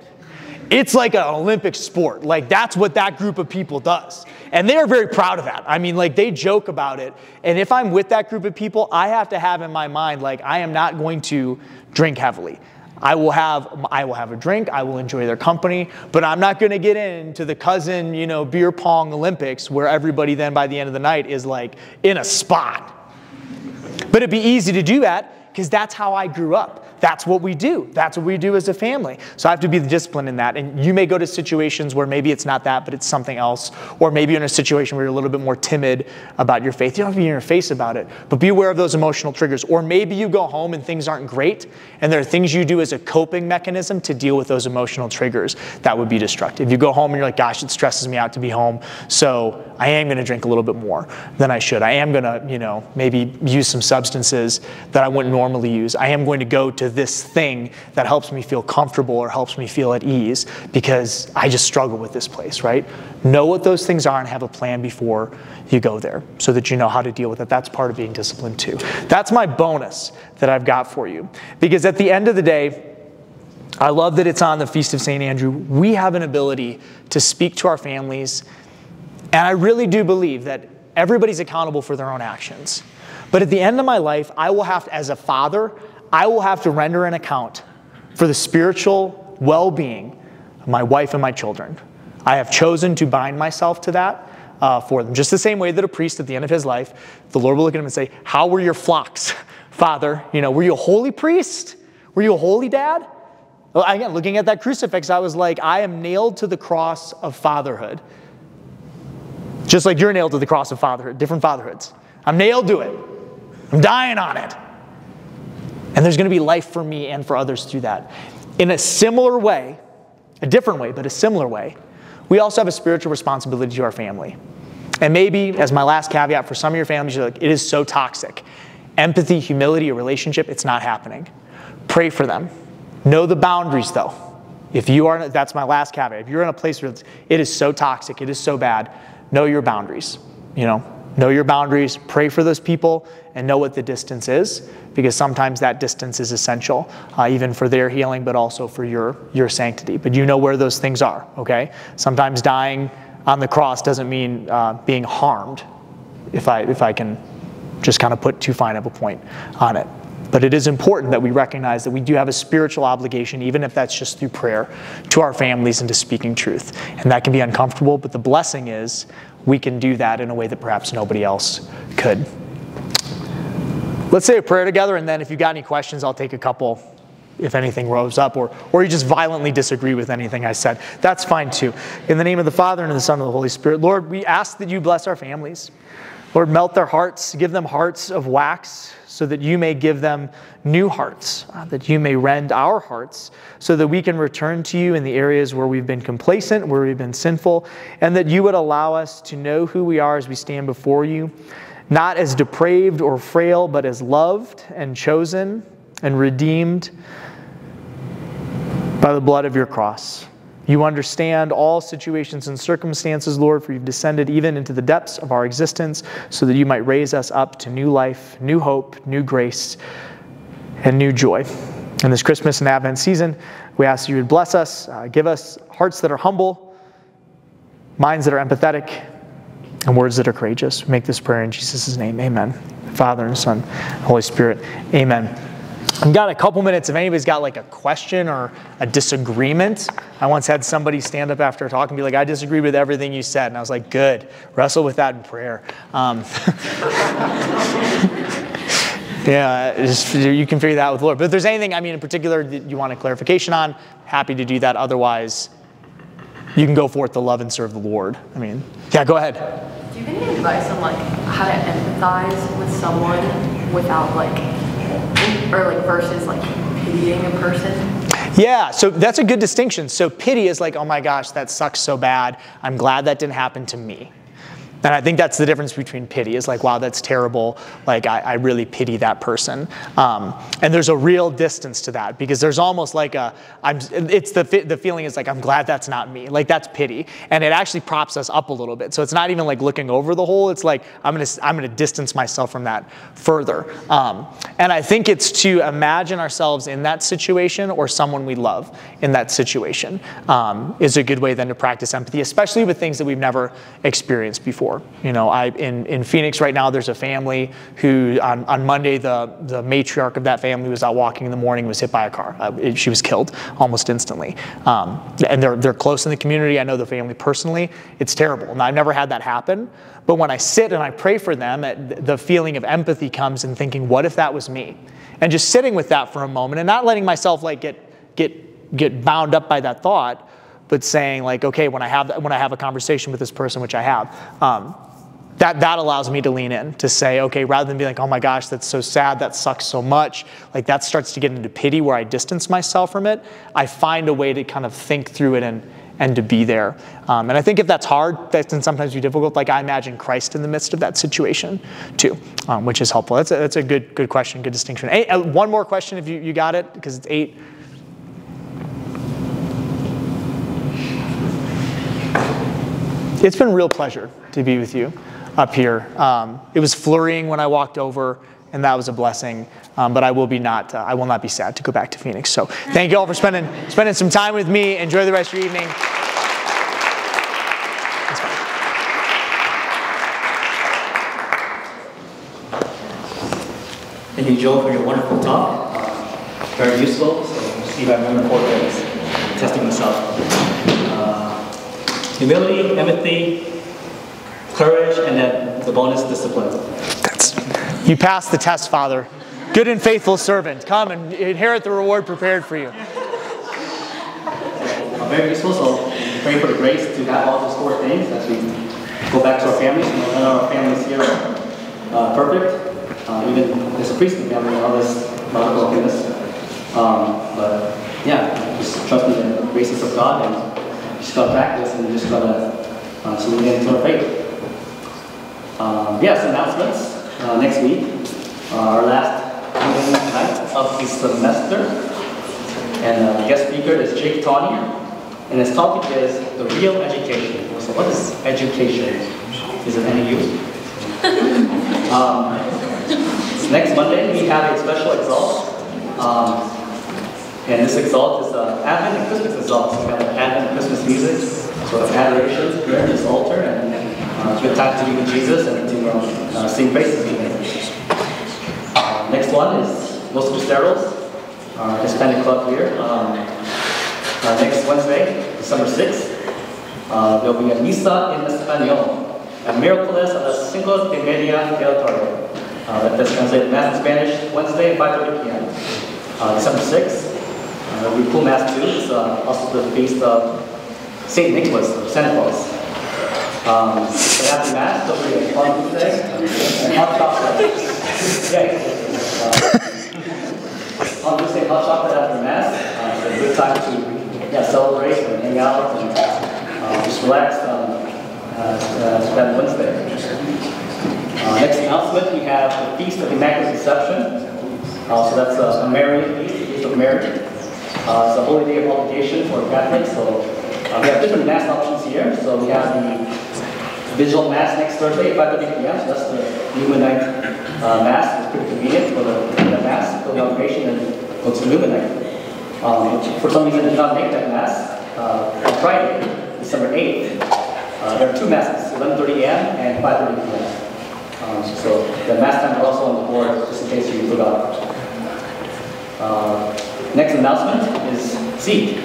It's like an Olympic sport. Like that's what that group of people does. And they are very proud of that. I mean, like they joke about it. And if I'm with that group of people, I have to have in my mind, like I am not going to drink heavily. I will have a drink, I will enjoy their company, but I'm not going to get into the cousin, beer pong Olympics where everybody then by the end of the night is like in a spot. But it'd be easy to do that because that's how I grew up. That's what we do. That's what we do as a family. So I have to be the discipline in that. And you may go to situations where maybe it's not that, but it's something else. Or maybe you're in a situation where you're a little bit more timid about your faith. You don't have to be in your face about it, but be aware of those emotional triggers. Or maybe you go home and things aren't great, and there are things you do as a coping mechanism to deal with those emotional triggers that would be destructive. You go home and you're like, gosh, it stresses me out to be home, so I am going to drink a little bit more than I should. I am going to, maybe use some substances that I wouldn't normally use. I am going to go to this thing that helps me feel comfortable or helps me feel at ease because I just struggle with this place, right? Know what those things are and have a plan before you go there so that you know how to deal with it. That's part of being disciplined too. That's my bonus that I've got for you. Because at the end of the day, I love that it's on the Feast of St. Andrew. We have an ability to speak to our families, and I really do believe that everybody's accountable for their own actions. But at the end of my life, I will have to, as a father, I will have to render an account for the spiritual well-being of my wife and my children. I have chosen to bind myself to that for them. Just the same way that a priest at the end of his life, the Lord will look at him and say, how were your flocks, Father? Were you a holy priest? Were you a holy dad? Well, again, looking at that crucifix, I was like, I am nailed to the cross of fatherhood. Just like you're nailed to the cross of fatherhood, different fatherhoods. I'm nailed to it. I'm dying on it. And there's going to be life for me and for others through that. In a similar way, a different way, but a similar way, we also have a spiritual responsibility to our family. And maybe, as my last caveat for some of your families, you're like, it is so toxic. Empathy, humility, a relationship, it's not happening. Pray for them. Know the boundaries, though. If you are, that's my last caveat. If you're in a place where it is so toxic, it is so bad, know your boundaries. Know your boundaries, pray for those people, and know what the distance is, because sometimes that distance is essential, even for their healing, but also for your sanctity. But you know where those things are, okay? Sometimes dying on the cross doesn't mean being harmed, if I can just kind of put too fine of a point on it. But it is important that we recognize that we do have a spiritual obligation, even if that's just through prayer, to our families and to speaking truth. And that can be uncomfortable, but the blessing is we can do that in a way that perhaps nobody else could. Let's say a prayer together, and then if you've got any questions, I'll take a couple if anything rose up, or you just violently disagree with anything I said. That's fine too. In the name of the Father, and of the Son, and of the Holy Spirit, Lord, we ask that you bless our families. Lord, melt their hearts, give them hearts of wax, so that you may give them new hearts, that you may rend our hearts, so that we can return to you in the areas where we've been complacent, where we've been sinful, and that you would allow us to know who we are as we stand before you, not as depraved or frail, but as loved and chosen and redeemed by the blood of your cross. You understand all situations and circumstances, Lord, for you've descended even into the depths of our existence so that you might raise us up to new life, new hope, new grace, and new joy. In this Christmas and Advent season, we ask you would bless us, give us hearts that are humble, minds that are empathetic, and words that are courageous. We make this prayer in Jesus' name. Amen. Father and Son, Holy Spirit. Amen. I've got a couple minutes if anybody's got like a question or a disagreement. I once had somebody stand up after a talk and be like, I disagree with everything you said. And I was like, good. Wrestle with that in prayer. You can figure that out with the Lord. But if there's anything, in particular that you want a clarification on, happy to do that. Otherwise, you can go forth to love and serve the Lord. Go ahead. Do you have any advice on how to empathize with someone without versus pitying a person? Yeah, so that's a good distinction. So pity is like, oh my gosh, that sucks so bad. I'm glad that didn't happen to me. And I think that's the difference between pity is like, wow, that's terrible. I really pity that person. And there's a real distance to that because there's almost like the feeling is like, I'm glad that's not me. That's pity. And it actually props us up a little bit. So it's not even like looking over the hole. It's like, I'm gonna distance myself from that further. And I think it's to imagine ourselves in that situation or someone we love in that situation is a good way then to practice empathy, especially with things that we've never experienced before. for. You know, in Phoenix right now, there's a family who on Monday, the matriarch of that family was out walking in the morning, was hit by a car. She was killed almost instantly. And they're close in the community. I know the family personally. It's terrible. And I've never had that happen. But when I sit and I pray for them, the feeling of empathy comes and thinking, what if that was me? And just sitting with that for a moment and not letting myself like get bound up by that thought, but saying like, okay, when I have a conversation with this person, which I have, that allows me to lean in to say, okay, rather than be like, oh my gosh, that's so sad, that sucks so much, like that starts to get into pity where I distance myself from it. I find a way to kind of think through it and to be there. And I think if that's hard, that can sometimes be difficult. Like I imagine Christ in the midst of that situation too, which is helpful. That's a good question, good distinction. One more question if you got it, because it's 8. It's been a real pleasure to be with you up here. It was flurrying when I walked over, and that was a blessing. But I will not be sad to go back to Phoenix. So thank you all for spending some time with me. Enjoy the rest of your evening. Thank you, Joel, for your wonderful talk. Very useful. So Steve, I've learned 4 things. Testing myself. Humility, empathy, courage, and then the bonus, discipline. You passed the test, Father. Good and faithful servant. Come and inherit the reward prepared for you. Very useful, so pray for the grace to have all those 4 things as we go back to our families. None of our families here are perfect. Even as a priestly family, all this brokenness. But yeah, just trust in the graces of God and just gotta practice and just gotta so we get into our faith. Some announcements next week. Our last night of the semester, and the guest speaker is Jake Tawney, and his topic is the real education. So what is education? Is it NAU? Next Monday we have a special exalt. And this exalt is Advent and Christmas exalt. So we have Advent and Christmas music, sort of adoration here at this altar, and it's a good time to be with Jesus and to sing praises to Him. Next one is Los Cruceros, our Hispanic club here. Next Wednesday, December 6th, there will be a Misa en Español, a Miércoles a las 5:30 de la tarde. That's translated Mass in Spanish, Wednesday, 5:30 p.m. December 6th. There will be full Mass too. It's also the feast of St. Nicholas, or Santa Claus. So after Mass, there'll be a fun food day and hot chocolate. On Tuesday, hot chocolate after Mass. It's a good time to celebrate and hang out and just relax spend Wednesday. Next announcement, we have the Feast of Immaculate Conception. So that's a Mary feast, the Feast of Mary. It's a holy day of obligation for Catholics. So we have different Mass options here. So we have the Vigil Mass next Thursday at 5:30 p.m. So that's the Newman Night Mass. It's pretty convenient for the Mass, for the obligation, and go to Newman Night. For some reason, I did not make that Mass on Friday, December 8th. There are 2 Masses, 11:30 a.m. and 5:30 p.m. So the Mass time are also on the board, just in case you forgot. Next announcement is Seek.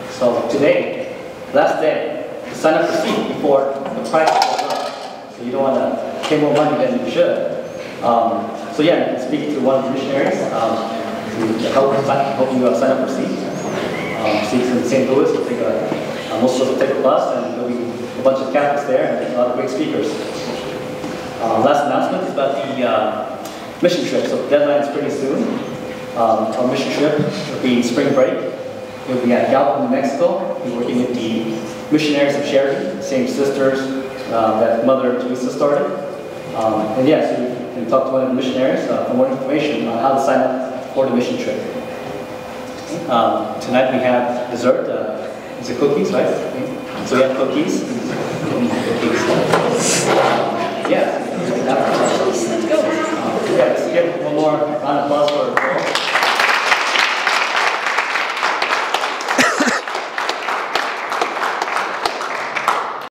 So today, last day, to sign up for Seek before the price goes up. So you don't want to pay more money than you should. So yeah, you can speak to one of the missionaries to help you sign up for Seek. Seek's in St. Louis. We'll take most of us will take a bus, and there'll be a bunch of Catholics there and a lot of great speakers. Last announcement is about the mission trip. So the deadline is pretty soon. Our mission trip will be spring break. It will be at Galveston, New Mexico. We'll be working with the Missionaries of Charity, the same sisters that Mother Teresa started. So you can talk to one of the missionaries for more information on how to sign up for the mission trip. Tonight we have dessert. It's cookies, right? So we have cookies.